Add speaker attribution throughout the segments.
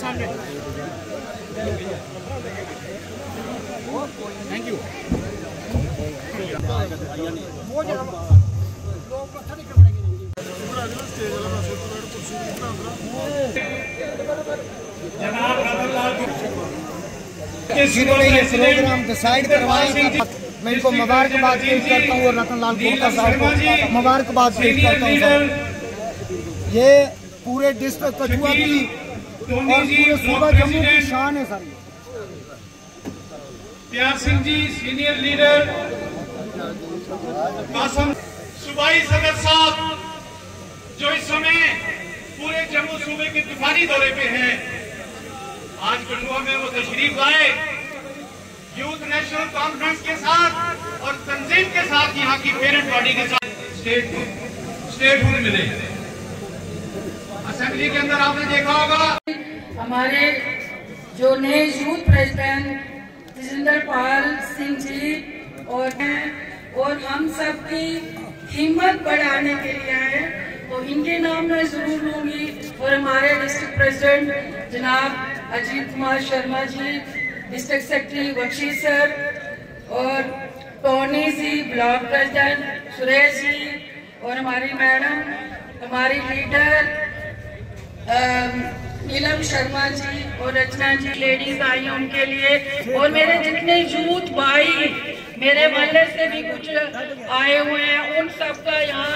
Speaker 1: सामने। Thank you.
Speaker 2: जिन्होंने ये प्रोग्राम डिसाइड करवाया, मैं इनको मुबारकबाद पेश करता हूँ और रतन लाल गुप्ता साहब को मुबारकबाद पेश करता हूँ। ये पूरे डिस्ट्रिक्ट कठुआ की और पूरे सूबा जम्मू की शान है सर।
Speaker 3: प्यार सिंह जी सीनियर लीडर, कासम सूबाई सदर साहब जो इस समय पूरे जम्मू सूबे के तूफानी दौरे पे हैं, आज कठुआ में वो तशरीफ लाए यूथ नेशनल कॉन्फ्रेंस के साथ और तंजीम के साथ, यहाँ की पेरेंट बॉडी के साथ स्टेट हुड मिले। असेंबली के अंदर आपने देखा होगा
Speaker 4: हमारे जो नए यूथ प्रेसिडेंट जितेंद्र पाल सिंह जी और हम सबकी हिम्मत बढ़ाने के लिए आए, तो इनके नाम मैं जरूर लूंगी। और हमारे डिस्ट्रिक्ट प्रेसिडेंट जनाब Ajit Kumar Sharma ji, district secretary Bakshi sir और टोनी जी, ब्लॉक प्रेसिडेंट सुरेश जी और हमारी मैडम, हमारी लीडर नीलम शर्मा जी और रचना जी, लेडीज आई उनके लिए, और मेरे जितने यूथ भाई मेरे मोहल्ले से भी कुछ आए हुए हैं, उन सबका यहाँ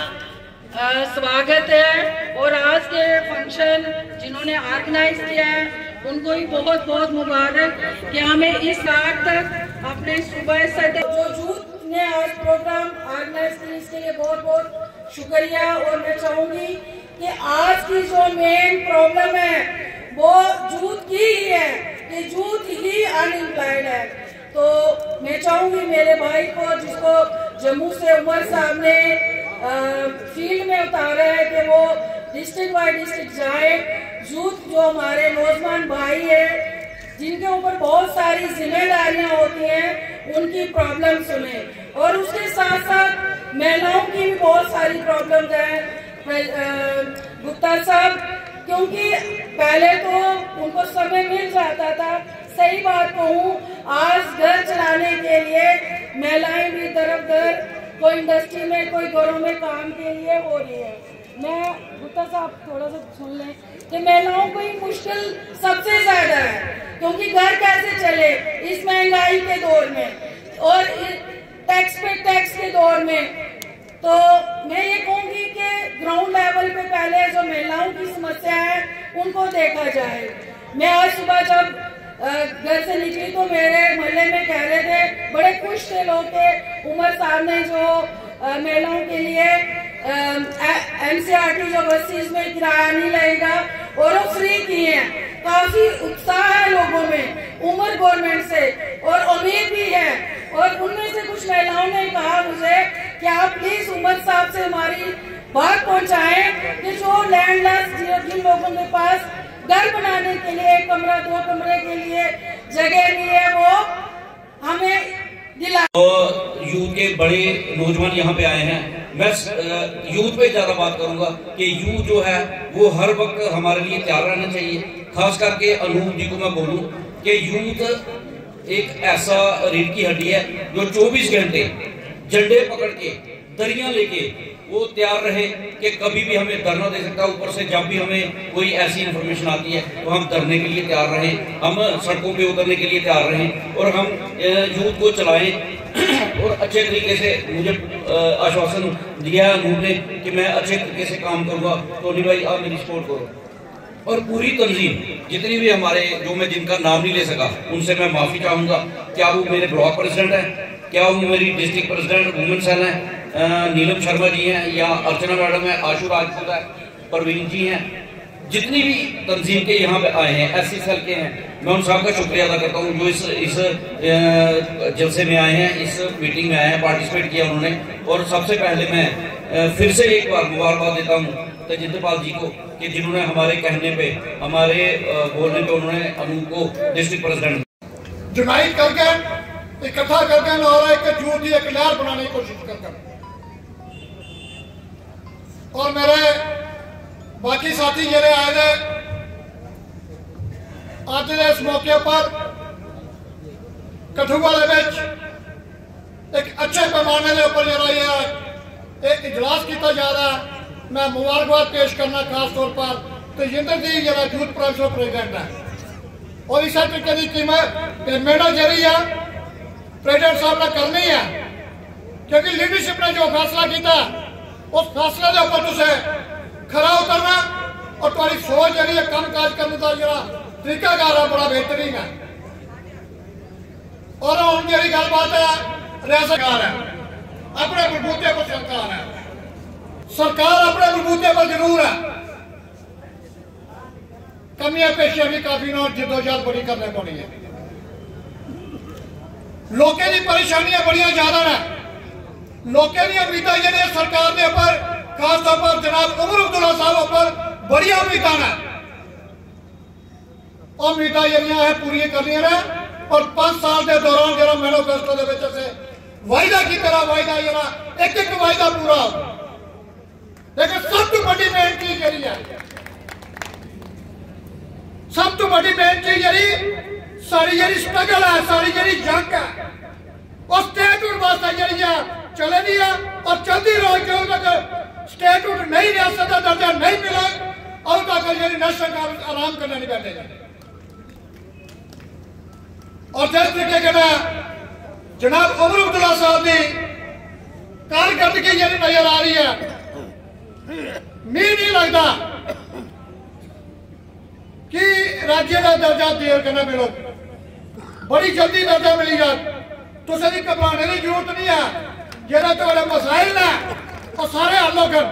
Speaker 4: स्वागत है। और आज के फंक्शन जिन्होंने ऑर्गेनाइज किया है उनको भी बहुत बहुत मुबारक कि हमें इस रात तक अपने सुबह से जो यूथ ने आज प्रोग्राम ऑर्गेनाइज किया, इसके लिए बहुत बहुत शुक्रिया। और मैं चाहूंगी कि आज की जो मेन प्रॉब्लम है वो यूथ की ही है, कि यूथ ही अनएम्प्लॉयड है। तो मैं चाहूंगी मेरे भाई को, जिसको जम्मू से उमर साहब ने फील्ड में उतारा है, कि वो डिस्ट्रिक्ट बाय डिस्ट्रिक्ट जाए, यूथ जो हमारे नौजवान भाई है जिनके ऊपर बहुत सारी जिम्मेदारियां होती हैं, उनकी प्रॉब्लम सुने। और उसके साथ साथ महिलाओं की भी बहुत सारी प्रॉब्लम्स हैं गुप्ता साहब, क्योंकि पहले तो उनको समय मिल जाता था। सही बात कहूँ, आज घर चलाने के लिए महिलाएं भी दर कोई इंडस्ट्री में, कोई घरों में काम के लिए हो रही है। मैं गुप्ता साहब थोड़ा सा सुन लें कि महिलाओं को ही मुश्किल सबसे ज्यादा है, क्योंकि घर कैसे चले इस महंगाई के दौर में और टैक्स पे टैक्स के दौर में। तो मैं ये कहूँगी कि ग्राउंड लेवल पे पहले जो महिलाओं की समस्या है उनको देखा जाए। मैं आज सुबह जब घर से निकली तो मेरे मोहल्ले में कह रहे थे, बड़े खुश थे लोग के उमर साहब ने जो महिलाओं के लिए NCERT जो बसेस में किराया नहीं लगेगा और वो फ्री किए हैं। काफी उत्साह है लोगों में उमर गवर्नमेंट से और उम्मीद भी है। और उनमें से कुछ महिलाओं ने कहा मुझे कि आप प्लीज उमर साहब से हमारी बात पहुंचाएं कि जो लैंडलेस जिन लोगों के पास घर बनाने के लिए 1 कमरा 2 कमरे के लिए जगह नहीं है, वो हमें दिला।
Speaker 5: तो यूथ के बड़े नौजवान यहाँ पे आए हैं। मैं यूथ पे ज्यादा बात करूंगा कि यूथ जो है वो हर वक्त हमारे लिए तैयार रहना चाहिए। खास करके अनूप जी को मैं बोलूं कि यूथ एक ऐसा रीढ़ की हड्डी है जो 24 घंटे झंडे पकड़ के दरिया लेके वो तैयार रहे कि कभी भी हमें धरना दे सकता है। ऊपर से जब भी हमें कोई ऐसी इन्फॉर्मेशन आती है तो हम धरने के लिए तैयार रहें, हम सड़कों पे उतरने के लिए तैयार रहें और हम यूथ को चलाएं। और अच्छे तरीके से मुझे आश्वासन दिया है अनूप ने कि मैं अच्छे तरीके से काम करूंगा। टोनी भाई आप मेरी सपोर्ट करो। और पूरी तंजीम जितनी भी हमारे, जो मैं जिनका नाम नहीं ले सका उनसे मैं माफी चाहूंगा। क्या वो मेरे ब्लॉक प्रेसिडेंट है, क्या वो मेरी डिस्ट्रिक्ट प्रेसिडेंट वुमेन सेल है, नीलम शर्मा जी हैं, या अर्चना मैडम है, आशु राजपूत है, परवीन जी हैं, जितनी भी तंजीम के यहाँ पे आए हैं, SC सेल के हैं, मैं उन सबका शुक्रिया अदा करता हूँ जो इस जलसे में आए हैं, इस मीटिंग में आए हैं, पार्टिसिपेट किया उन्होंने। और सबसे पहले मैं फिर से एक बार मुबारकबाद देता हूँ तेजिंदर पाल जी को कि जिन्होंने हमारे कहने पे, हमारे बोलने पे उन्होंने अनूप को डिस्ट्रिक्ट प्रेसिडेंट
Speaker 6: यूनाइट करके, इकट्ठा करके और एक यूथ की एक लहर बनाने की कोशिश करके। और मेरे बाकी साथी जेडे आए थे अज के इस मौके पर कठुआ एक अच्छे पैमाने के उपर जो इजलास किया जा रहा है। मैं मुबारकबाद पेश करना खास तौर पर तजिंदर जी जो यूथ प्रोविंशियल प्रेजिडेंट है और इस तरीके की पेमेंट जी है प्रेजिडेंट साहब ने करनी है, क्योंकि लीडरशिप ने जो फैसला किया उस फैसले के उपर तुसें खरा उतरना और तुम्हारी सोच जी कम काज करने का जो तरीकाकार है बड़ा बेहतरीन है। और हम जी गलबात है रियासत सरकार है अपने बलबूते पर सरकार है, सरकार अपने बलबूते पर जरूर है, कमियां पेशियां भी काफी ना जदोजहद बड़ी करने पड़ी है। लोगों की परेशानियां बड़िया ज्यादा ने, लोगों की उम्मीद जी सरकार के उपर खास तौर पर जनाब उमर अब्दुल्ला साहब उपर बड़िया उम्मीद है, उम्मीद जी पूरी करनी ने और 5 साल के दौरान जो मैनिफेस्टो के वायदा की तरह वायदा जरा एक वायदा पूरा हो। लेकिन सब तो बड़ी मेन चीज जी है, सब तो बड़ी मेन चीज जी सारी जी स्ट्रगल है, सारी जी जंग है और स्टेटहुड वास्ते जी चले नहीं है और चलती रहो जो तक स्टेटहुड नहीं रियासत का दर्जा नहीं मिला और तक जी नेशनल आराम करने नहीं बैठेगा। और जिस तरीके के जनाब उमर अब्दुल्ला साहब की कारकर्दगी जी नजर आ रही है, मैं नहीं लगता कि राज्य का दर्जा देर करना मिलो, बड़ी जल्दी दर्जा मिलेगा। तुसें भी घबराने की जरूरत नहीं है, जो थोड़े मसाइल ने वो सारे हल हो गए।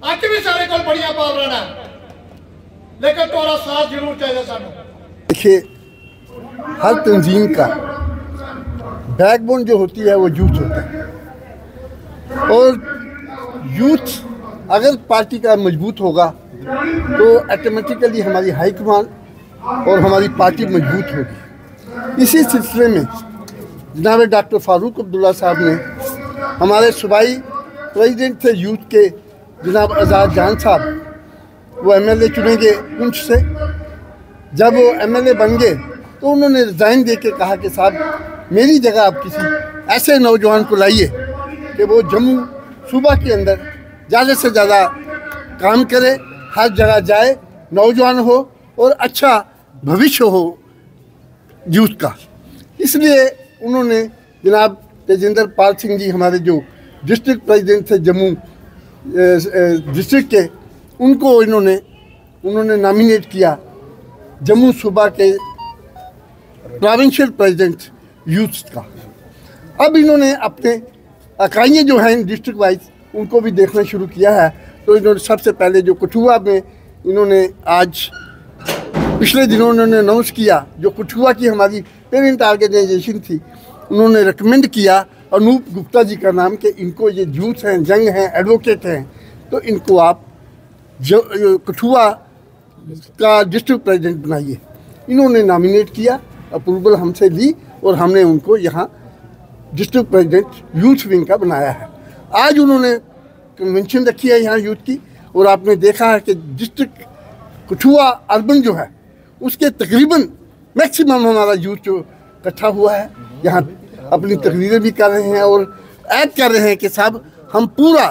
Speaker 6: अज भी सारे को बड़िया पावर है, लेकिन थोड़ा साथ जरूर चाहिए सानू।
Speaker 1: देखिए, हर तंजीम का बैकबोन जो होती है वो यूथ होता है और यूथ अगर पार्टी का मजबूत होगा तो ऑटोमेटिकली हमारी हाई कमान और हमारी पार्टी मजबूत होगी। इसी सिलसिले में जनाब डॉक्टर फारूक अब्दुल्ला साहब ने हमारे सूबाई प्रेसिडेंट थे यूथ के जनाब आज़ाद जान साहब, वो MLA चुने गए पुंछ से। जब वो MLA बन गए तो उन्होंने रिज़ाइन दे के कहा कि साहब मेरी जगह आप किसी ऐसे नौजवान को लाइए कि वो जम्मू सूबा के अंदर ज़्यादा से ज़्यादा काम करे, हर जगह जाए, नौजवान हो और अच्छा भविष्य हो यूथ का। इसलिए उन्होंने जनाब तेजिंदर पाल सिंह जी हमारे जो डिस्ट्रिक्ट प्रेसिडेंट थे जम्मू डिस्ट्रिक्ट के, उनको उन्होंने नॉमिनेट किया जम्मू सूबा के प्रोविंशियल प्रेसिडेंट यूथ का। अब इन्होंने अपने इकाइयाँ जो हैं डिस्ट्रिक्ट वाइज उनको भी देखना शुरू किया है। तो इन्होंने सबसे पहले जो कठुआ में इन्होंने आज पिछले दिनों उन्होंने अनाउंस किया, जो कठुआ की हमारी पेरेंट ऑर्गेनाइजेशन थी, उन्होंने रिकमेंड किया अनूप गुप्ता जी का नाम कि इनको ये यूथ हैं, जंग हैं, एडवोकेट हैं, तो इनको आप कठुआ का डिस्ट्रिक्ट प्रेसिडेंट बनाइए। इन्होंने नॉमिनेट किया, अप्रूवल हमसे ली और हमने उनको यहाँ डिस्ट्रिक्ट प्रेसिडेंट यूथ विंग का बनाया है। आज उन्होंने कन्वेंशन रखी है यहाँ यूथ की और आपने देखा है कि डिस्ट्रिक्ट कठुआ अर्बन जो है उसके तकरीबन मैक्सिमम हमारा यूथ जो इकट्ठा हुआ है, यहाँ अपनी तकरीरें भी कर रहे हैं और ऐड कर रहे हैं कि साहब हम पूरा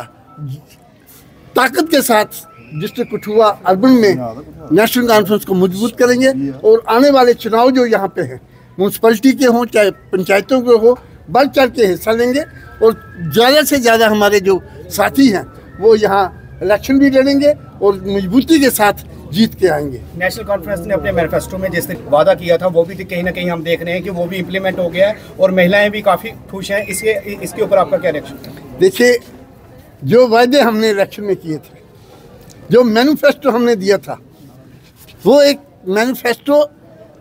Speaker 1: ताकत के साथ डिस्ट्रिक्ट कठुआ अर्बन में नेशनल कॉन्फ्रेंस को मजबूत करेंगे और आने वाले चुनाव जो यहाँ पे हैं, म्यूनसिपलिटी के हों चाहे पंचायतों के हो, बढ़ चढ़ के हिस्सा लेंगे और ज़्यादा से ज़्यादा हमारे जो साथी हैं वो यहाँ इलेक्शन भी लड़ेंगे और मजबूती के साथ जीत के आएंगे।
Speaker 7: नेशनल कॉन्फ्रेंस ने अपने मैनिफेस्टो में जिस वादा किया था वो भी कहीं ना कहीं हम देख रहे हैं कि वो भी इम्प्लीमेंट हो गया है और महिलाएं भी काफ़ी खुश हैं। इसके ऊपर आपका क्या रिएक्शन है?
Speaker 1: देखिए, जो वादे हमने इलेक्शन में किए थे, जो मैनिफेस्टो हमने दिया था, वो एक मैनिफेस्टो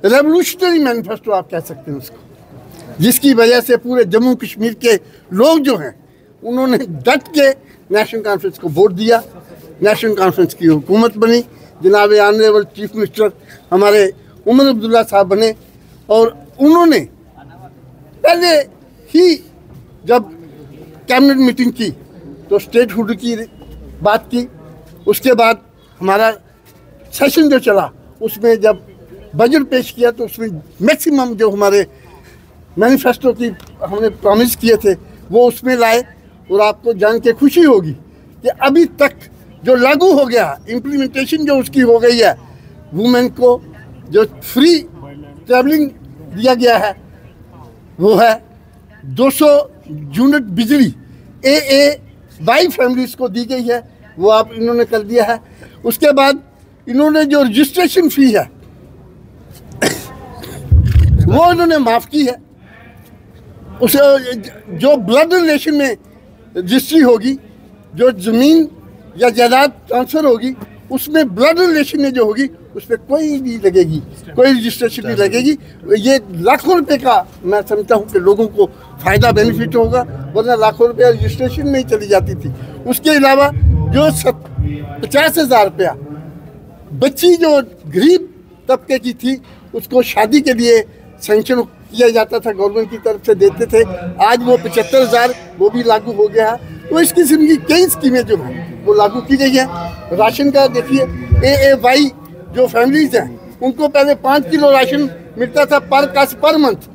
Speaker 1: रेवोल्यूशनरी मैनिफेस्टो आप कह सकते हैं उसको, जिसकी वजह से पूरे जम्मू कश्मीर के लोग जो हैं उन्होंने डट के नेशनल कॉन्फ्रेंस को वोट दिया, नेशनल कॉन्फ्रेंस की हुकूमत बनी, जनाब ऑनरेबल चीफ मिनिस्टर हमारे उमर अब्दुल्ला साहब बने और उन्होंने पहले ही जब कैबिनेट मीटिंग की तो स्टेटहुड की बात की। उसके बाद हमारा सेशन जो चला उसमें जब बजट पेश किया तो उसमें मैक्सिमम जो हमारे मैनिफेस्टो की हमने प्रॉमिस किए थे वो उसमें लाए। और आपको जान के खुशी होगी कि अभी तक जो लागू हो गया, इम्प्लीमेंटेशन जो उसकी हो गई है, वुमेन को जो फ्री ट्रैवलिंग दिया गया है वो है 200 यूनिट बिजली AAY फैमिलीज को दी गई है, वो आप इन्होंने कर दिया है। उसके बाद इन्होंने जो रजिस्ट्रेशन फ़ी है वो इन्होंने माफ़ की है। उसे जो ब्लड रिलेशन में रजिस्ट्री होगी, जो ज़मीन या जायदाद ट्रांसफ़र होगी, उसमें ब्लड रिलेशन में जो होगी उस पर कोई नहीं लगेगी, कोई रजिस्ट्रेशन नहीं लगेगी। ये लाखों रुपए का मैं समझता हूँ कि लोगों को फ़ायदा बेनिफिट होगा, वरना लाखों रुपया रजिस्ट्रेशन में ही चली जाती थी। उसके अलावा जो 50,000 रुपया बच्ची जो गरीब तबके की थी उसको शादी के लिए सेंक्शन किया जाता था, गवर्नमेंट की तरफ से देते थे, आज वो 75,000 वो भी लागू हो गया है। तो इस किस्म की कई स्कीमें जो हैं वो लागू की गई हैं। राशन का देखिए, AAY जो फैमिलीज हैं उनको पहले 5 किलो राशन मिलता था पर मंथ,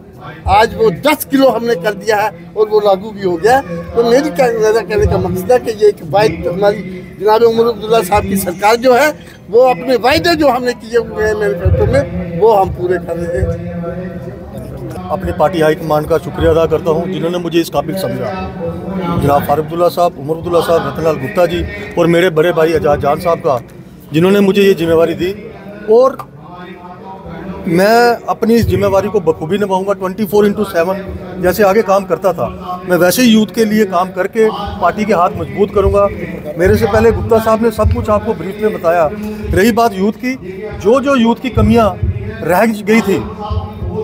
Speaker 1: आज वो 10 किलो हमने कर दिया है और वो लागू भी हो गया है। तो मेरी कहने का मकसद है कि ये एक वायद हमारी जनाब उमर अब्दुल्ला साहब की सरकार जो है वो अपने वायदे जो हमने किए हुए हैं मैनिफेस्टो में वो हम पूरे कर रहे हैं।
Speaker 8: अपनी पार्टी हाईकमान का शुक्रिया अदा करता हूं जिन्होंने मुझे इस काबिल समझा। जनाब फारूक अब्दुल्ला साहब, उमर अब्दुल्ला साहब, रतनलाल गुप्ता जी और मेरे बड़े भाई एजाज जान साहब का, जिन्होंने मुझे ये जिम्मेवारी दी। और मैं अपनी इस जिम्मेवारी को बखूबी निभाऊंगा। 24/7 जैसे आगे काम करता था मैं वैसे ही यूथ के लिए काम करके पार्टी के हाथ मजबूत करूंगा। मेरे से पहले गुप्ता साहब ने सब कुछ आपको ब्रीफ में बताया। रही बात यूथ की, जो यूथ की कमियां रह गई थी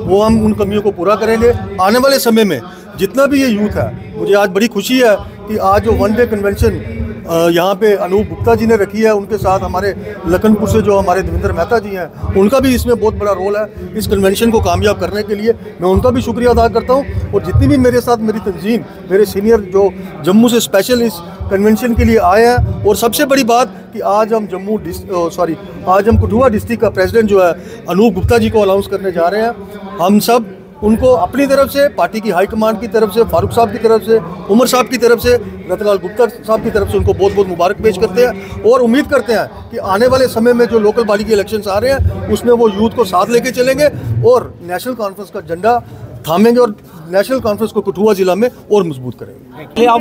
Speaker 8: वो हम उन कमियों को पूरा करेंगे। आने वाले समय में जितना भी ये यूथ है, मुझे आज बड़ी खुशी है कि आज जो 1 डे कन्वेंशन यहाँ पे अनूप गुप्ता जी ने रखी है, उनके साथ हमारे लखनपुर से जो हमारे देवेंद्र मेहता जी हैं, उनका भी इसमें बहुत बड़ा रोल है इस कन्वेंशन को कामयाब करने के लिए। मैं उनका भी शुक्रिया अदा करता हूँ। और जितनी भी मेरे साथ मेरी तंजीम, मेरे सीनियर जो जम्मू से स्पेशल इस कन्वेंशन के लिए आए हैं। और सबसे बड़ी बात कि आज हम आज हम कठुआ डिस्ट्रिक्ट का प्रेसिडेंट जो है अनूप गुप्ता जी को अनाउंस करने जा रहे हैं। हम सब उनको अपनी तरफ से, पार्टी की हाईकमान की तरफ से, फारूक साहब की तरफ से, उमर साहब की तरफ से, रतनलाल गुप्ता साहब की तरफ से उनको बहुत बहुत मुबारक पेश करते हैं। और उम्मीद करते हैं कि आने वाले समय में जो लोकल बॉडी के इलेक्शंस आ रहे हैं उसमें वो यूथ को साथ लेके चलेंगे और नेशनल कॉन्फ्रेंस का झंडा थामेंगे और नेशनल कॉन्फ्रेंस को कठुआ जिला में और मजबूत करेंगे।
Speaker 9: आप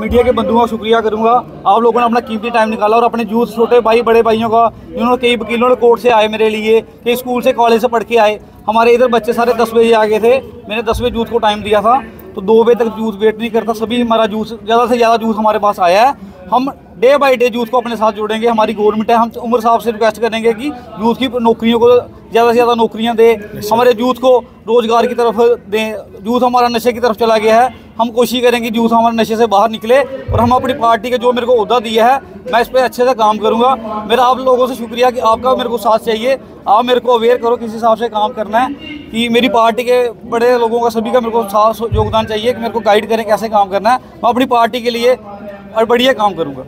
Speaker 9: मीडिया के बंधुओं का शुक्रिया करूंगा। आप लोगों ने अपना कीमती टाइम निकाला और अपने यूथ, छोटे भाई बड़े भाइयों का, जिन्होंने कई वकीलों ने कोर्ट से आए मेरे लिए, कई स्कूल से कॉलेज से पढ़ के आए। हमारे इधर बच्चे सारे 10 बजे आ गए थे। मैंने 10 बजे यूथ को टाइम दिया था, तो 2 बजे तक यूथ वेट नहीं करता। सभी हमारा यूथ, ज़्यादा से ज़्यादा यूथ हमारे पास आया है। हम डे बाई डे यूथ को अपने साथ जोड़ेंगे। हमारी गवर्नमेंट है, हम उमर साहब से रिक्वेस्ट करेंगे कि यूथ की नौकरियों को ज़्यादा से ज़्यादा नौकरियां दे, हमारे यूथ को रोज़गार की तरफ दें। यूथ हमारा नशे की तरफ चला गया है, हम कोशिश करेंगे यूथ हमारे नशे से बाहर निकले। और हम अपनी पार्टी के जो मेरे को ओहदा दिया है मैं इस पर अच्छे से काम करूँगा। मेरा आप लोगों से शुक्रिया कि आपका मेरे को साथ चाहिए। आप मेरे को अवेयर करो किस हिसाब से काम करना है, कि मेरी पार्टी के बड़े लोगों का सभी का मेरे को साथ योगदान चाहिए कि मेरे को गाइड करें कैसे काम करना है। मैं अपनी पार्टी के लिए और बढ़िया काम करूँगा।